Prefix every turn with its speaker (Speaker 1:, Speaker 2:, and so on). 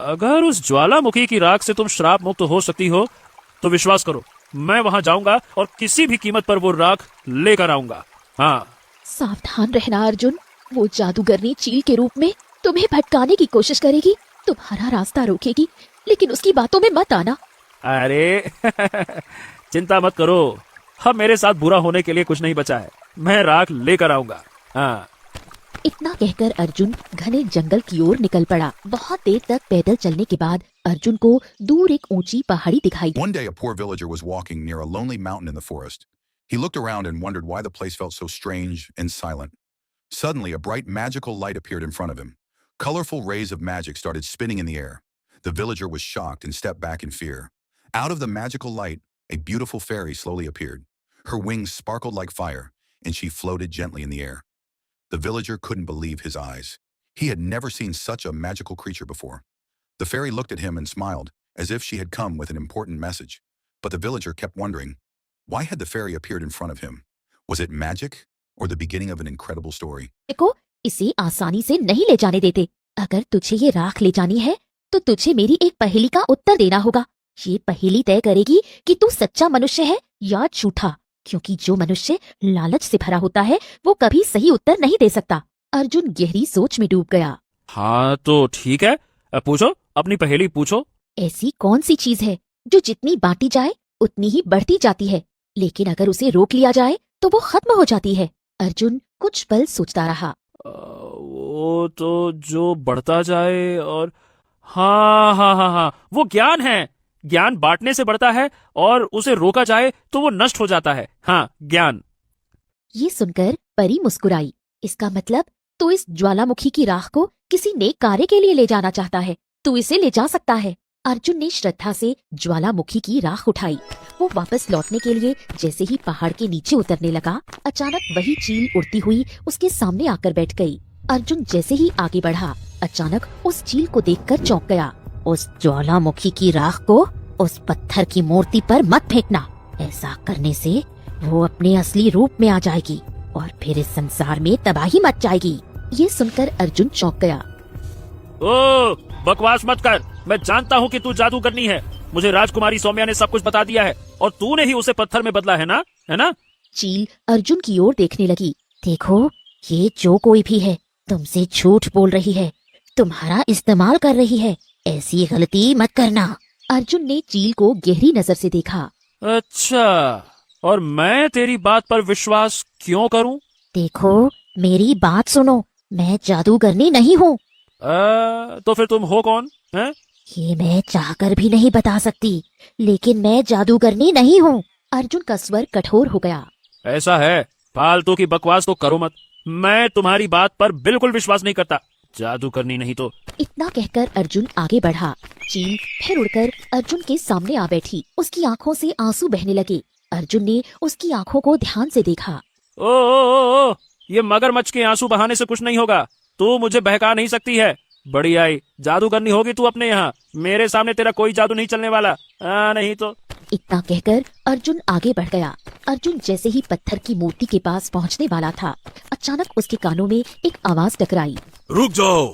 Speaker 1: अगर उस ज्वालामुखी की राख से तुम श्राप मुक्त हो सकती हो तो विश्वास करो, मैं वहां जाऊंगा और किसी भी कीमत पर वो राख लेकर आऊंगा। हाँ।
Speaker 2: सावधान रहना अर्जुन, वो जादूगरनी चील के रूप में तुम्हें भटकाने की कोशिश करेगी, तुम्हारा रास्ता रोकेगी, लेकिन उसकी बातों में मत आना।
Speaker 1: अरे चिंता मत करो, अब मेरे साथ बुरा होने के लिए कुछ नहीं बचा है, मैं राख लेकर आऊंगा। हाँ।
Speaker 2: इतना कहकर अर्जुन घने जंगल की ओर निकल पड़ा। बहुत देर तक पैदल चलने के बाद अर्जुन को दूर एक ऊंची पहाड़ी दिखाई दी।
Speaker 3: One day, a poor villager was walking near a lonely mountain in the forest. He looked around and wondered why the place felt so strange and silent. Suddenly, a bright magical light appeared in front of him. Colorful rays of magic started spinning in the air. The villager was shocked and stepped back in fear. Out of the magical light, a beautiful fairy slowly appeared. Her wings sparkled like fire, and she floated gently in the air. The villager couldn't believe his eyes. He had never seen such a magical creature before. The fairy looked at him and smiled, as if she had come with an important message. But the villager kept wondering, why had the fairy appeared in front of him? Was it magic, or the beginning of an incredible story?
Speaker 2: देखो, इसे आसानी से नहीं ले जाने देते। अगर तुझे ये राख ले जानी है तो तुझे मेरी एक पहेली का उत्तर देना होगा। ये पहेली तय करेगी कि तू सच्चा मनुष्य है या झूठा, क्योंकि जो मनुष्य लालच से भरा होता है वो कभी सही उत्तर नहीं दे सकता। अर्जुन गहरी सोच में डूब गया।
Speaker 1: हाँ तो ठीक है, पूछो, अपनी पहेली पूछो।
Speaker 2: ऐसी कौन सी चीज है जो जितनी बांटी जाए उतनी ही बढ़ती जाती है, लेकिन अगर उसे रोक लिया जाए तो वो खत्म हो जाती है। अर्जुन कुछ पल सोचता रहा।
Speaker 1: वो तो जो बढ़ता जाए और हाँ हाँ हाँ हाँ, वो ज्ञान है। ज्ञान बांटने से बढ़ता है और उसे रोका जाए तो वो नष्ट हो जाता है। हाँ, ज्ञान।
Speaker 2: ये सुनकर परी मुस्कुराई। इसका मतलब तू इस ज्वालामुखी की राख को किसी नेक कार्य के लिए ले जाना चाहता है, तू इसे ले जा सकता है। अर्जुन ने श्रद्धा से ज्वालामुखी की राख उठाई। वो वापस लौटने के लिए जैसे ही पहाड़ के नीचे उतरने लगा, अचानक वही चील उड़ती हुई उसके सामने आकर बैठ गई। अर्जुन जैसे ही आगे बढ़ा, अचानक उस चील को देखकर चौंक गया। उस ज्वालामुखी की राख को उस पत्थर की मूर्ति पर मत फेंकना, ऐसा करने से वो अपने असली रूप में आ जाएगी और फिर इस संसार में तबाही मच जाएगी। ये सुनकर अर्जुन चौंक गया।
Speaker 1: ओ, बकवास मत कर, मैं जानता हूँ कि तू जादूगरनी है। मुझे राजकुमारी सौम्या ने सब कुछ बता दिया है और तूने ही उसे पत्थर में बदला है ना, है ना?
Speaker 2: चील अर्जुन की ओर देखने लगी। देखो, ये जो कोई भी है तुमसे झूठ बोल रही है, तुम्हारा इस्तेमाल कर रही है, ऐसी गलती मत करना। अर्जुन ने चील को गहरी नजर से देखा।
Speaker 1: अच्छा, और मैं तेरी बात पर विश्वास क्यों करूं?
Speaker 2: देखो, मेरी बात सुनो, मैं जादूगरनी नहीं हूँ।
Speaker 1: तो फिर तुम हो कौन है?
Speaker 2: ये मैं चाहकर भी नहीं बता सकती, लेकिन मैं जादूगरनी नहीं हूँ। अर्जुन का स्वर कठोर हो गया।
Speaker 1: ऐसा है, फालतू की बकवास तो करो मत, मैं तुम्हारी बात पर बिल्कुल विश्वास नहीं करता। जादूगरनी नहीं तो।
Speaker 2: इतना कहकर अर्जुन आगे बढ़ा। चील फिर उड़कर अर्जुन के सामने आ बैठी। उसकी आंखों से आंसू बहने लगे। अर्जुन ने उसकी आंखों को ध्यान से देखा।
Speaker 1: ओ, ये मगरमच्छ के आंसू बहाने से कुछ नहीं होगा। तू मुझे बहका नहीं सकती है। बड़ी आई, जादूगरनी होगी तू अपने यहाँ, मेरे सामने तेरा कोई जादू नहीं चलने वाला। नहीं तो।
Speaker 2: इतना कहकर अर्जुन आगे बढ़ गया। अर्जुन जैसे ही पत्थर की मूर्ति के पास पहुँचने वाला था, अचानक उसके कानों में एक आवाज टकराई।
Speaker 4: रुक जाओ,